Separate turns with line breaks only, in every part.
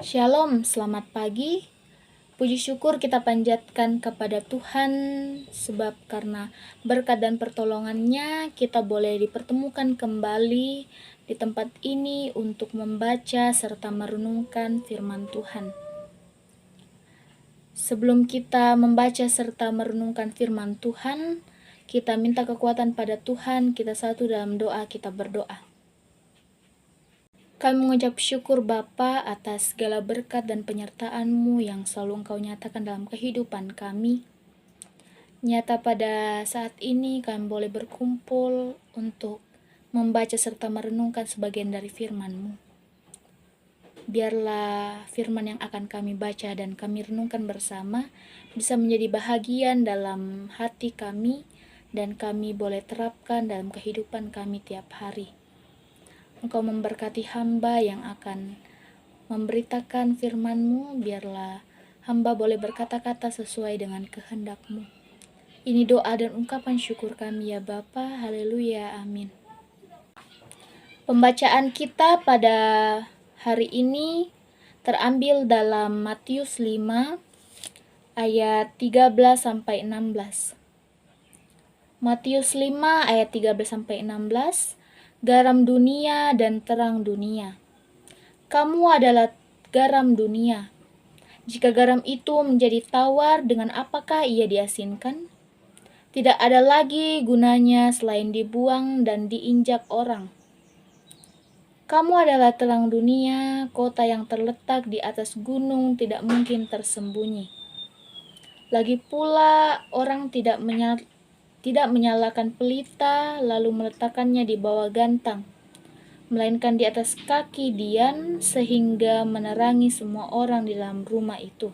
Shalom, selamat pagi. Puji syukur kita panjatkan kepada Tuhan, sebab karena berkat dan pertolongannya kita boleh dipertemukan kembali di tempat ini untuk membaca serta merenungkan firman Tuhan. Sebelum kita membaca serta merenungkan firman Tuhan, kita minta kekuatan pada Tuhan. Kita satu dalam doa, kita berdoa. Kami mengucap syukur Bapa atas segala berkat dan penyertaan-Mu yang selalu Engkau nyatakan dalam kehidupan kami. Nyata pada saat ini kami boleh berkumpul untuk membaca serta merenungkan sebagian dari firman-Mu. Biarlah firman yang akan kami baca dan kami renungkan bersama bisa menjadi bahagian dalam hati kami dan kami boleh terapkan dalam kehidupan kami tiap hari. Engkau memberkati hamba yang akan memberitakan firman-Mu, biarlah hamba boleh berkata-kata sesuai dengan kehendak-Mu. Ini doa dan ungkapan syukur kami ya Bapa. Haleluya, amin. Pembacaan kita pada hari ini terambil dalam Matius 5 ayat 13-16. Matius 5 ayat 13-16. Garam dunia dan terang dunia. Kamu adalah garam dunia. Jika garam itu menjadi tawar, dengan apakah ia diasinkan? Tidak ada lagi gunanya selain dibuang dan diinjak orang. Kamu adalah terang dunia, kota yang terletak di atas gunung tidak mungkin tersembunyi. Lagi pula orang tidak menyalakan pelita lalu meletakkannya di bawah gantang, melainkan di atas kaki dian sehingga menerangi semua orang di dalam rumah itu.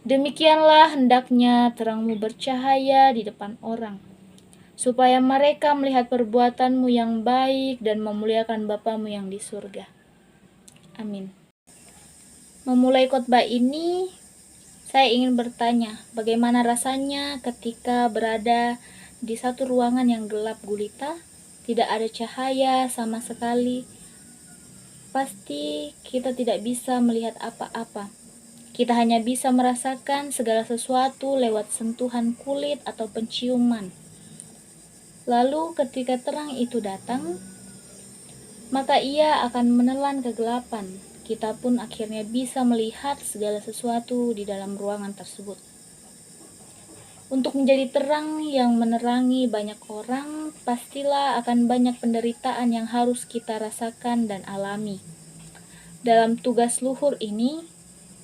Demikianlah hendaknya terangmu bercahaya di depan orang, supaya mereka melihat perbuatanmu yang baik dan memuliakan Bapamu yang di surga. Amin. Memulai khotbah ini, saya ingin bertanya, bagaimana rasanya ketika berada di satu ruangan yang gelap gulita, tidak ada cahaya sama sekali. Pasti kita tidak bisa melihat apa-apa. Kita hanya bisa merasakan segala sesuatu lewat sentuhan kulit atau penciuman. Lalu ketika terang itu datang, maka ia akan menelan kegelapan. Kita pun akhirnya bisa melihat segala sesuatu di dalam ruangan tersebut. Untuk menjadi terang yang menerangi banyak orang, pastilah akan banyak penderitaan yang harus kita rasakan dan alami. Dalam tugas luhur ini,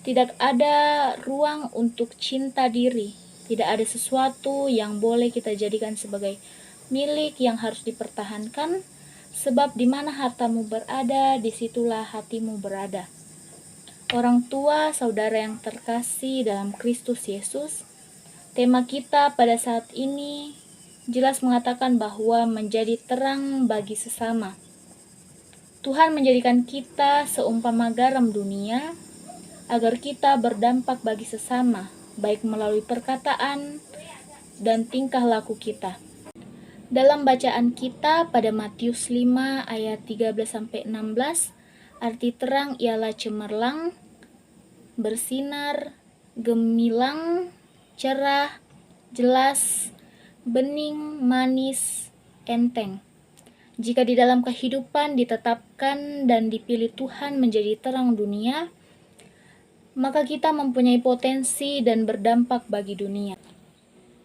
tidak ada ruang untuk cinta diri. Tidak ada sesuatu yang boleh kita jadikan sebagai milik yang harus dipertahankan, sebab di mana hartamu berada, disitulah hatimu berada. Orang tua, saudara yang terkasih dalam Kristus Yesus, tema kita pada saat ini jelas mengatakan bahwa menjadi terang bagi sesama. Tuhan menjadikan kita seumpama garam dunia, agar kita berdampak bagi sesama, baik melalui perkataan dan tingkah laku kita. Dalam bacaan kita pada Matius 5 ayat 13-16, arti terang ialah cemerlang, bersinar, gemilang, cerah, jelas, bening, manis, enteng. Jika di dalam kehidupan ditetapkan dan dipilih Tuhan menjadi terang dunia, maka kita mempunyai potensi dan berdampak bagi dunia.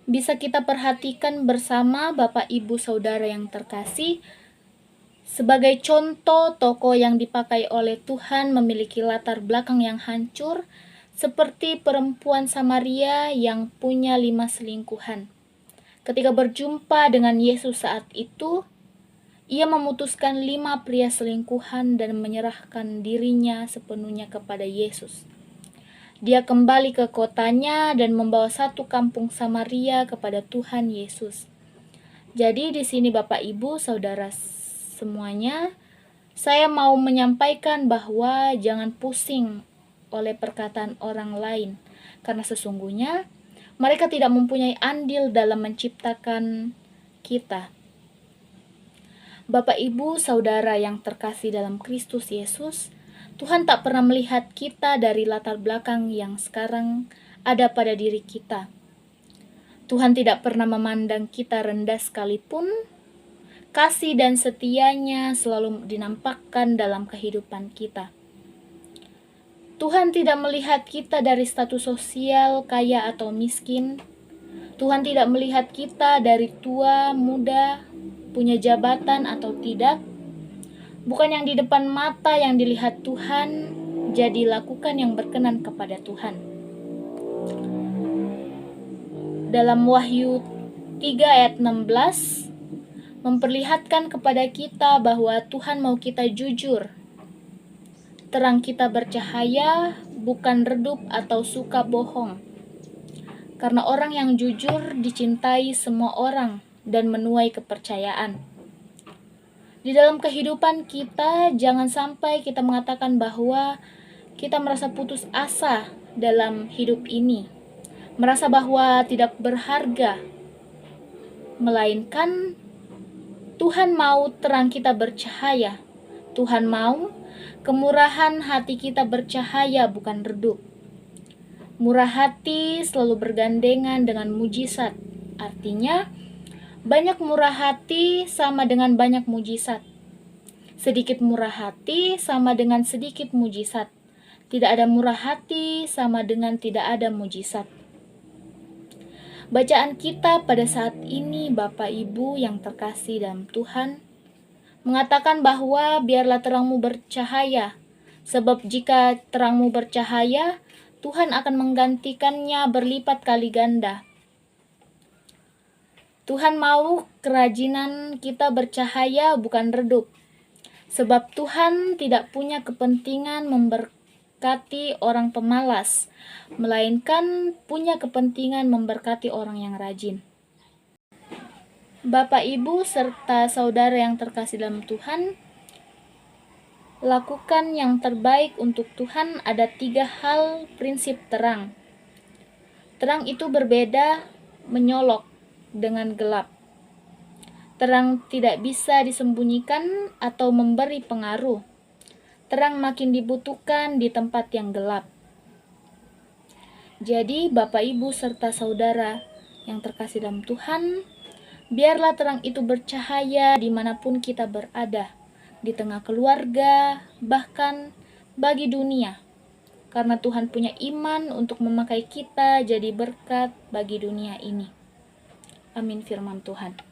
Bisa kita perhatikan bersama Bapak Ibu Saudara yang terkasih, sebagai contoh tokoh yang dipakai oleh Tuhan memiliki latar belakang yang hancur, seperti perempuan Samaria yang punya 5 selingkuhan. Ketika berjumpa dengan Yesus saat itu, ia memutuskan 5 pria selingkuhan dan menyerahkan dirinya sepenuhnya kepada Yesus. Dia kembali ke kotanya dan membawa satu kampung Samaria kepada Tuhan Yesus. Jadi di sini Bapak Ibu Saudara semuanya, saya mau menyampaikan bahwa jangan pusing oleh perkataan orang lain, karena sesungguhnya mereka tidak mempunyai andil dalam menciptakan kita. Bapak Ibu Saudara yang terkasih dalam Kristus Yesus, Tuhan tak pernah melihat kita dari latar belakang yang sekarang ada pada diri kita. Tuhan tidak pernah memandang kita rendah sekalipun. Kasih dan setianya selalu dinampakkan dalam kehidupan kita. Tuhan tidak melihat kita dari status sosial, kaya atau miskin. Tuhan tidak melihat kita dari tua, muda, punya jabatan atau tidak. Bukan yang di depan mata yang dilihat Tuhan, jadi lakukan yang berkenan kepada Tuhan. Dalam Wahyu 3 ayat 16, memperlihatkan kepada kita bahwa Tuhan mau kita jujur. Terang kita bercahaya, bukan redup atau suka bohong. Karena orang yang jujur dicintai semua orang dan menuai kepercayaan. Di dalam kehidupan kita, jangan sampai kita mengatakan bahwa kita merasa putus asa dalam hidup ini. Merasa bahwa tidak berharga. Melainkan Tuhan mau terang kita bercahaya. Tuhan mau kemurahan hati kita bercahaya, bukan redup. Murah hati selalu bergandengan dengan mujizat. Artinya, banyak murah hati sama dengan banyak mujizat. Sedikit murah hati sama dengan sedikit mujizat. Tidak ada murah hati sama dengan tidak ada mujizat. Bacaan kita pada saat ini, Bapak Ibu yang terkasih dalam Tuhan, mengatakan bahwa biarlah terangmu bercahaya, sebab jika terangmu bercahaya, Tuhan akan menggantikannya berlipat kali ganda. Tuhan mau kerajinan kita bercahaya, bukan redup, sebab Tuhan tidak punya kepentingan memberkati orang pemalas, melainkan punya kepentingan memberkati orang yang rajin. Bapak, Ibu, serta saudara yang terkasih dalam Tuhan, lakukan yang terbaik untuk Tuhan. Ada 3 hal prinsip terang. Terang itu berbeda, menyolok dengan gelap. Terang tidak bisa disembunyikan atau memberi pengaruh. Terang makin dibutuhkan di tempat yang gelap. Jadi, Bapak, Ibu, serta saudara yang terkasih dalam Tuhan, biarlah terang itu bercahaya dimanapun kita berada, di tengah keluarga, bahkan bagi dunia. Karena Tuhan punya iman untuk memakai kita jadi berkat bagi dunia ini. Amin firman Tuhan.